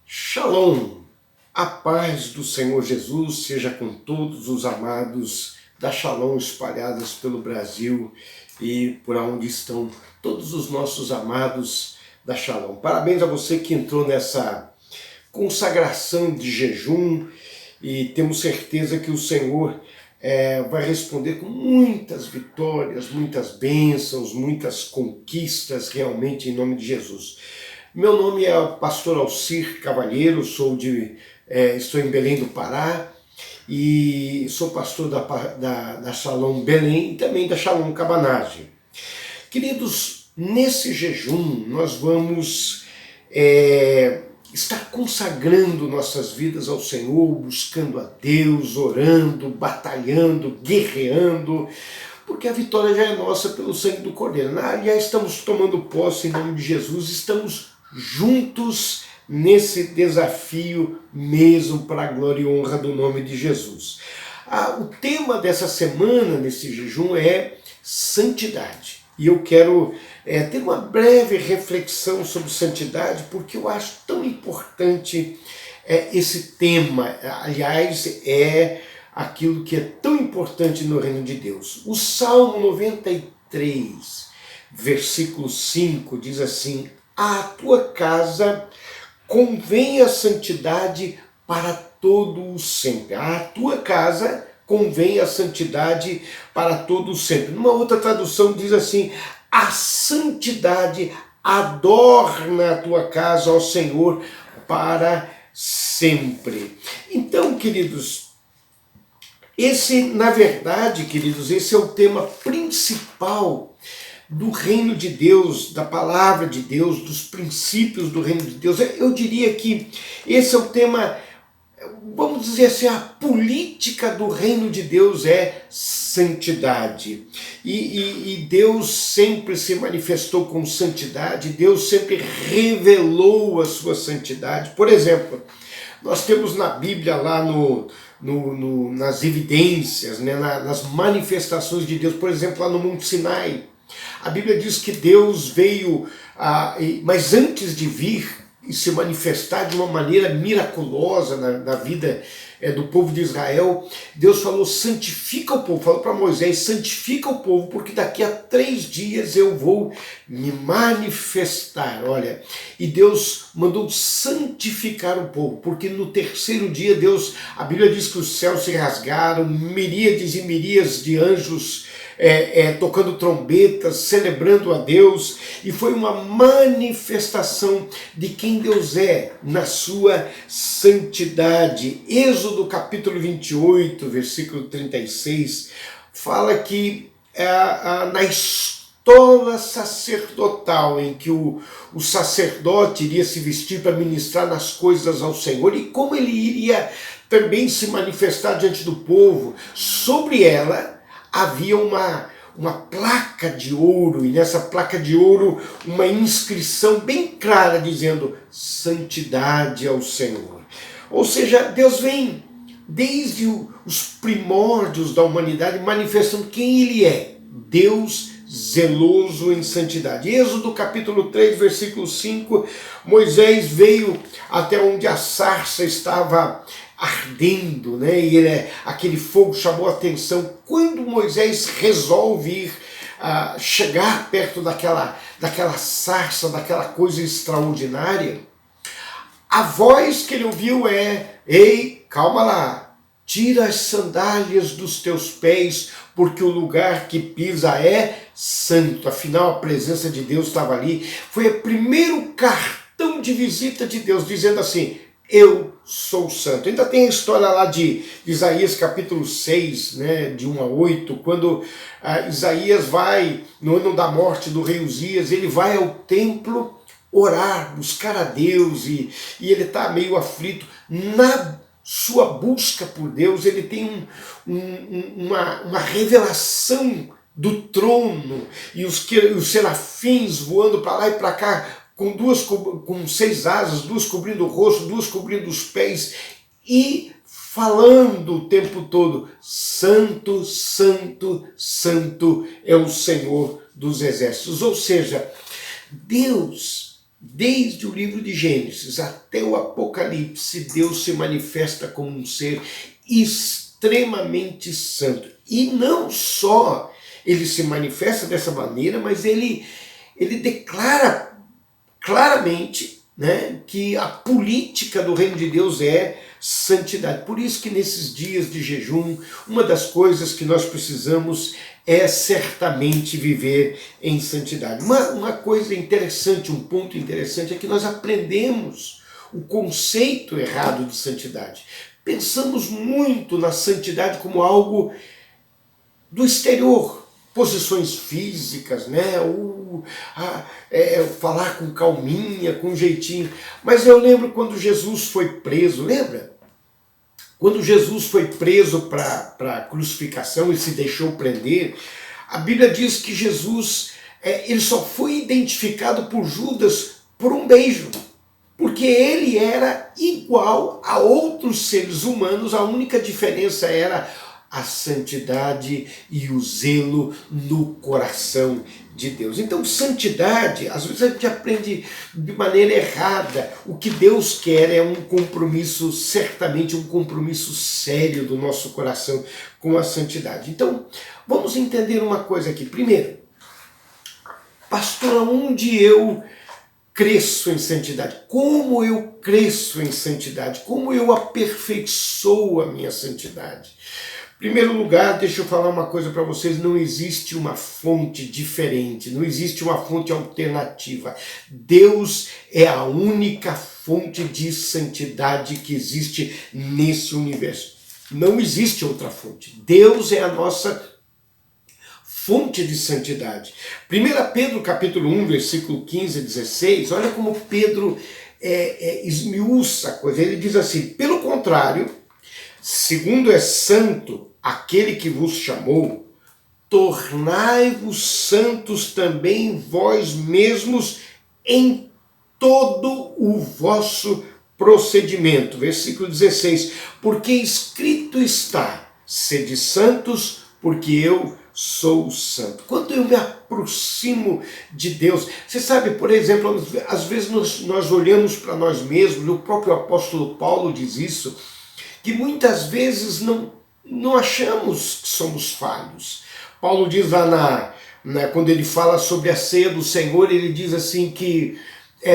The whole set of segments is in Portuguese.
Shalom, a paz do Senhor Jesus seja com todos os amados da Shalom espalhados pelo Brasil e por onde estão todos os nossos amados da Shalom. Parabéns a você que entrou nessa consagração de jejum e temos certeza que o Senhor vai responder com muitas vitórias, muitas bênçãos, muitas conquistas realmente em nome de Jesus. Meu nome é o pastor Alcir Cavalheiro, estou em Belém do Pará e sou pastor da Shalom Belém e também da Shalom Cabanagem. Queridos, nesse jejum nós vamos estar consagrando nossas vidas ao Senhor, buscando a Deus, orando, batalhando, guerreando, porque a vitória já é nossa pelo sangue do Cordeiro. Aliás, estamos tomando posse em nome de Jesus, estamos juntos nesse desafio mesmo para a glória e honra do nome de Jesus. O tema dessa semana, nesse jejum, é santidade. E eu quero ter uma breve reflexão sobre santidade, porque eu acho tão importante esse tema. Aliás, é aquilo que é tão importante no reino de Deus. O Salmo 93, versículo 5, diz assim: à tua casa convém a santidade para todo o sempre. À tua casa convém a santidade para todo o sempre. Numa outra tradução diz assim: a santidade adorna a tua casa, ao Senhor, para sempre. Então, queridos, na verdade, queridos, esse é o tema principal do reino de Deus, da palavra de Deus, dos princípios do reino de Deus. Eu diria que esse é o tema, vamos dizer assim, a política do reino de Deus é santidade. E Deus sempre se manifestou com santidade, Deus sempre revelou a sua santidade. Por exemplo, nós temos na Bíblia lá nas evidências, né, nas manifestações de Deus, por exemplo, lá no Monte Sinai, a Bíblia diz que Deus veio, mas antes de vir e se manifestar de uma maneira miraculosa na vida do povo de Israel, Deus falou: santifica o povo, falou para Moisés: santifica o povo, porque daqui a 3 dias eu vou me manifestar. Olha, e Deus mandou santificar o povo, porque no 3º dia a Bíblia diz que os céus se rasgaram, miríades e miríades de anjos tocando trombetas, celebrando a Deus, e foi uma manifestação de quem Deus é na sua santidade. Êxodo capítulo 28, versículo 36, fala que na estola sacerdotal, em que o sacerdote iria se vestir para ministrar nas coisas ao Senhor, e como ele iria também se manifestar diante do povo, sobre ela havia uma placa de ouro, e nessa placa de ouro uma inscrição bem clara dizendo: santidade ao Senhor. Ou seja, Deus vem desde os primórdios da humanidade manifestando quem Ele é, Deus zeloso em santidade. Êxodo capítulo 3, versículo 5, Moisés veio até onde a sarça estava ardendo, né? E aquele fogo chamou a atenção. Quando Moisés resolve ir chegar perto daquela sarça, daquela coisa extraordinária, a voz que ele ouviu ei, calma lá, tira as sandálias dos teus pés, porque o lugar que pisa é santo. Afinal, a presença de Deus estava ali. Foi o primeiro cartão de visita de Deus, dizendo assim: eu sou santo. Ainda tem a história lá de Isaías capítulo 6, né, de 1 a 8, quando Isaías vai, no ano da morte do rei Uzias, ele vai ao templo orar, buscar a Deus, e ele está meio aflito. Na sua busca por Deus, ele tem uma revelação do trono, e os serafins voando para lá e para cá, com 6 asas, 2 cobrindo o rosto, 2 cobrindo os pés, e falando o tempo todo: santo, santo, santo é o Senhor dos exércitos. Ou seja, Deus Desde o livro de Gênesis até o Apocalipse, Deus se manifesta como um ser extremamente santo. E não só ele se manifesta dessa maneira, mas ele declara claramente, né, que a política do reino de Deus é santidade. Por isso que nesses dias de jejum, uma das coisas que nós precisamos é certamente viver em santidade. Uma coisa interessante, um ponto interessante é que nós aprendemos o conceito errado de santidade. Pensamos muito na santidade como algo do exterior, posições físicas, né? Falar com calminha, com jeitinho. Mas eu lembro quando Jesus foi preso, lembra? Quando Jesus foi preso para a crucificação e se deixou prender, a Bíblia diz que Jesus ele só foi identificado por Judas por um beijo. Porque ele era igual a outros seres humanos, a única diferença era a santidade e o zelo no coração de Deus. Então, santidade, às vezes a gente aprende de maneira errada. O que Deus quer é um compromisso, certamente um compromisso sério do nosso coração com a santidade. Então, vamos entender uma coisa aqui. Primeiro, pastor, onde eu cresço em santidade? Como eu cresço em santidade? Como eu aperfeiçoo a minha santidade? Em primeiro lugar, deixa eu falar uma coisa para vocês, não existe uma fonte diferente, não existe uma fonte alternativa. Deus é a única fonte de santidade que existe nesse universo. Não existe outra fonte. Deus é a nossa fonte de santidade. 1 Pedro capítulo 1, versículo 15 e 16, olha como Pedro esmiuça a coisa. Ele diz assim: pelo contrário, segundo é santo aquele que vos chamou, tornai-vos santos também vós mesmos em todo o vosso procedimento. Versículo 16, porque escrito está, sede santos, porque eu sou santo. Quando eu me aproximo de Deus, você sabe, por exemplo, às vezes nós olhamos para nós mesmos, o próprio apóstolo Paulo diz isso, que muitas vezes não achamos que somos falhos. Paulo diz lá quando ele fala sobre a ceia do Senhor, ele diz assim que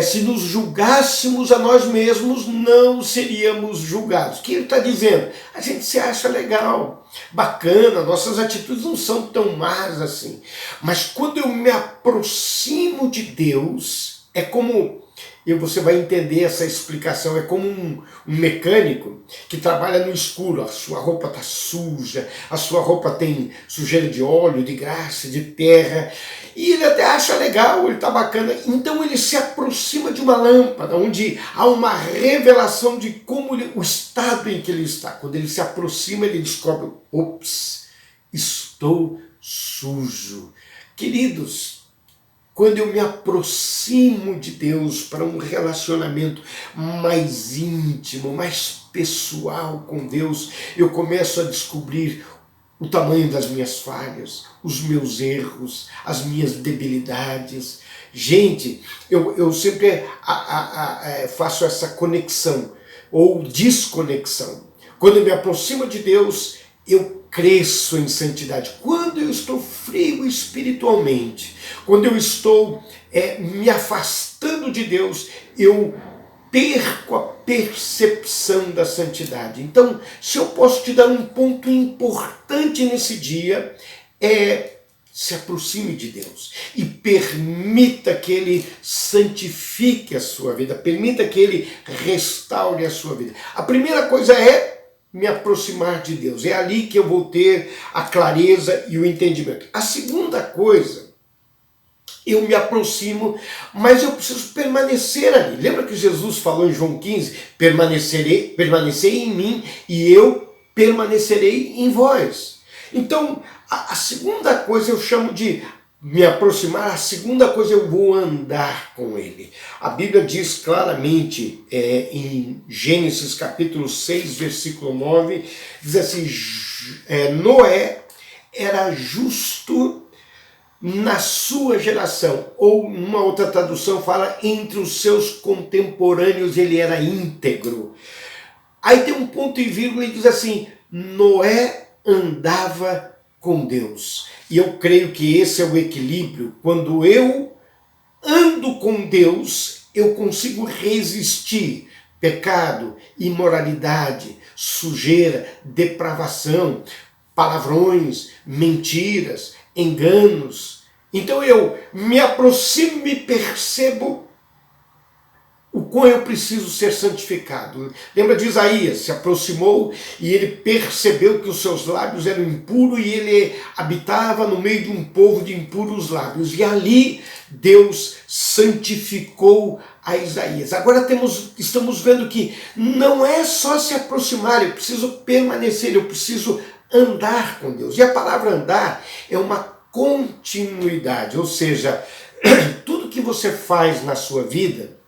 se nos julgássemos a nós mesmos, não seríamos julgados. O que ele está dizendo? A gente se acha legal, bacana, nossas atitudes não são tão más assim. Mas quando eu me aproximo de Deus, é como... E você vai entender essa explicação. É como um mecânico que trabalha no escuro. A sua roupa está suja, a sua roupa tem sujeira de óleo, de graxa, de terra. E ele até acha legal, ele está bacana. Então ele se aproxima de uma lâmpada, onde há uma revelação de como o estado em que ele está. Quando ele se aproxima, ele descobre: ops, estou sujo. Queridos, quando eu me aproximo de Deus para um relacionamento mais íntimo, mais pessoal com Deus, eu começo a descobrir o tamanho das minhas falhas, os meus erros, as minhas debilidades. Gente, eu sempre faço essa conexão ou desconexão. Quando eu me aproximo de Deus, eu cresço em santidade. Quando eu estou frio espiritualmente, quando eu estou me afastando de Deus, eu perco a percepção da santidade. Então, se eu posso te dar um ponto importante nesse dia, se aproxime de Deus e permita que Ele santifique a sua vida, permita que Ele restaure a sua vida. A primeira coisa é me aproximar de Deus. É ali que eu vou ter a clareza e o entendimento. A segunda coisa, eu me aproximo, mas eu preciso permanecer ali. Lembra que Jesus falou em João 15? Permanecei em mim e eu permanecerei em vós. Então, a segunda coisa eu chamo de me aproximar, a segunda coisa eu vou andar com ele. A Bíblia diz claramente em Gênesis capítulo 6, versículo 9, diz assim: Noé era justo na sua geração, ou uma outra tradução fala entre os seus contemporâneos ele era íntegro. Aí tem um ponto e vírgula e diz assim, Noé andava com Deus. E eu creio que esse é o equilíbrio. Quando eu ando com Deus, eu consigo resistir pecado, imoralidade, sujeira, depravação, palavrões, mentiras, enganos. Então eu me aproximo e percebo o quão eu preciso ser santificado. Lembra de Isaías, se aproximou e ele percebeu que os seus lábios eram impuros e ele habitava no meio de um povo de impuros lábios. E ali Deus santificou a Isaías. Agora estamos vendo que não é só se aproximar, eu preciso permanecer, eu preciso andar com Deus. E a palavra andar é uma continuidade, ou seja, tudo que você faz na sua vida,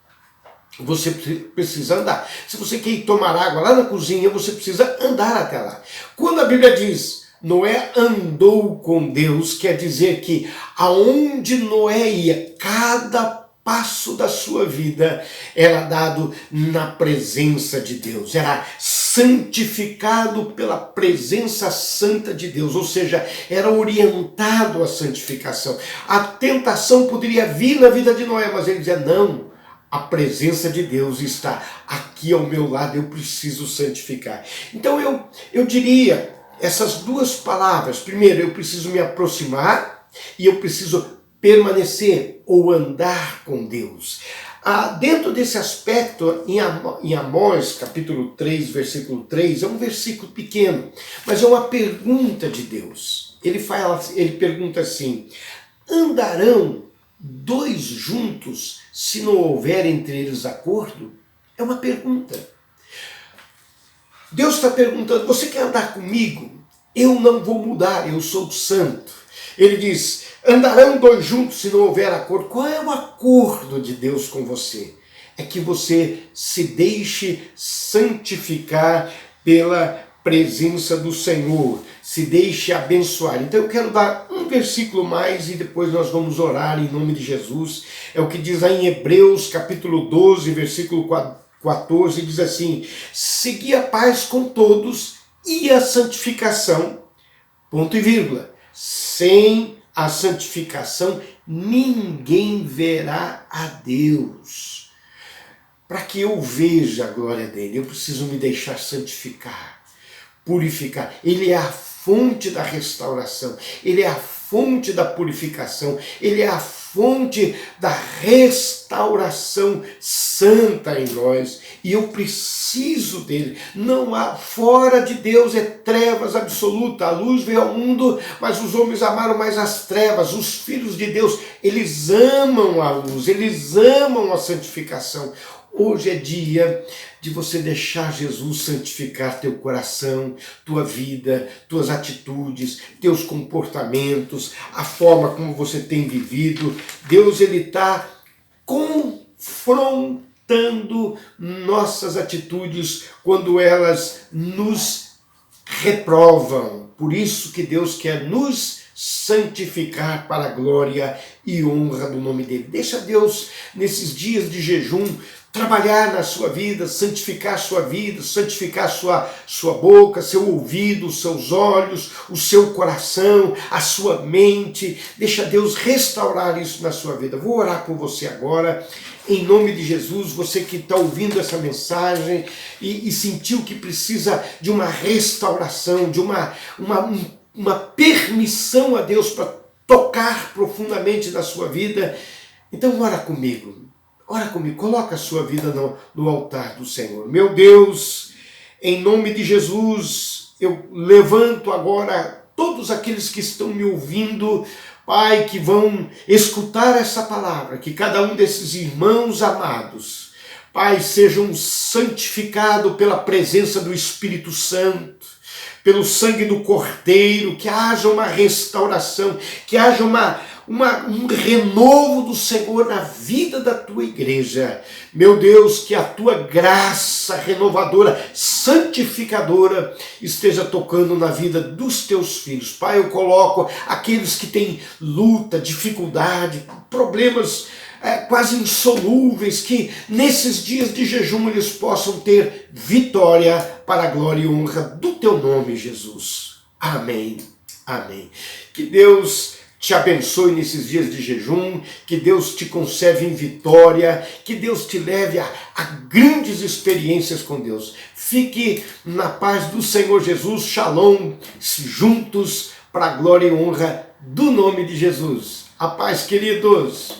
você precisa andar. Se você quer ir tomar água lá na cozinha, você precisa andar até lá. Quando a Bíblia diz Noé andou com Deus, quer dizer que aonde Noé ia, cada passo da sua vida era dado na presença de Deus, era santificado pela presença santa de Deus, ou seja, era orientado à santificação. A tentação poderia vir na vida de Noé, mas ele dizia, não, a presença de Deus está aqui ao meu lado, eu preciso santificar. Então eu diria essas duas palavras, primeiro, eu preciso me aproximar e eu preciso permanecer ou andar com Deus. Dentro desse aspecto, em Amós, capítulo 3, versículo 3, é um versículo pequeno, mas é uma pergunta de Deus. Ele pergunta assim, andarão dois juntos se não houver entre eles acordo? É uma pergunta. Deus está perguntando, você quer andar comigo? Eu não vou mudar, eu sou santo. Ele diz, andarão dois juntos se não houver acordo. Qual é o acordo de Deus com você? É que você se deixe santificar pela presença do Senhor, se deixe abençoar. Então eu quero dar um versículo mais e depois nós vamos orar em nome de Jesus. É o que diz aí em Hebreus capítulo 12, versículo 14, diz assim, segui a paz com todos e a santificação, ponto e vírgula, sem a santificação ninguém verá a Deus. Para que eu veja a glória dele, eu preciso me deixar santificar, purificar. Ele é a fonte da restauração, ele é a fonte da purificação, ele é a fonte da restauração santa em nós, e eu preciso dele. Não há, fora de Deus é trevas absoluta. A luz veio ao mundo, mas os homens amaram mais as trevas. Os filhos de Deus, eles amam a luz, eles amam a santificação. Hoje é dia de você deixar Jesus santificar teu coração, tua vida, tuas atitudes, teus comportamentos, a forma como você tem vivido. Deus, ele está confrontando nossas atitudes quando elas nos reprovam. Por isso que Deus quer nos santificar para a glória e honra do nome dele. Deixa Deus, nesses dias de jejum, trabalhar na sua vida, santificar a sua vida, santificar a sua boca, seu ouvido, os seus olhos, o seu coração, a sua mente. Deixa Deus restaurar isso na sua vida. Vou orar por você agora, em nome de Jesus, você que está ouvindo essa mensagem e sentiu que precisa de uma restauração, de uma permissão a Deus para tocar profundamente na sua vida. Então ora comigo. Ora comigo, coloca a sua vida no altar do Senhor. Meu Deus, em nome de Jesus, eu levanto agora todos aqueles que estão me ouvindo, Pai, que vão escutar essa palavra, que cada um desses irmãos amados, Pai, sejam santificados pela presença do Espírito Santo, pelo sangue do Cordeiro, que haja uma restauração, que haja um renovo do Senhor na vida da tua igreja. Meu Deus, que a tua graça renovadora, santificadora, esteja tocando na vida dos teus filhos. Pai, eu coloco aqueles que têm luta, dificuldade, problemas quase insolúveis, que nesses dias de jejum eles possam ter vitória para a glória e honra do teu nome, Jesus. Amém. Amém. Que Deus te abençoe nesses dias de jejum, que Deus te conserve em vitória, que Deus te leve a grandes experiências com Deus. Fique na paz do Senhor Jesus, shalom, juntos para a glória e honra do nome de Jesus. A paz, queridos.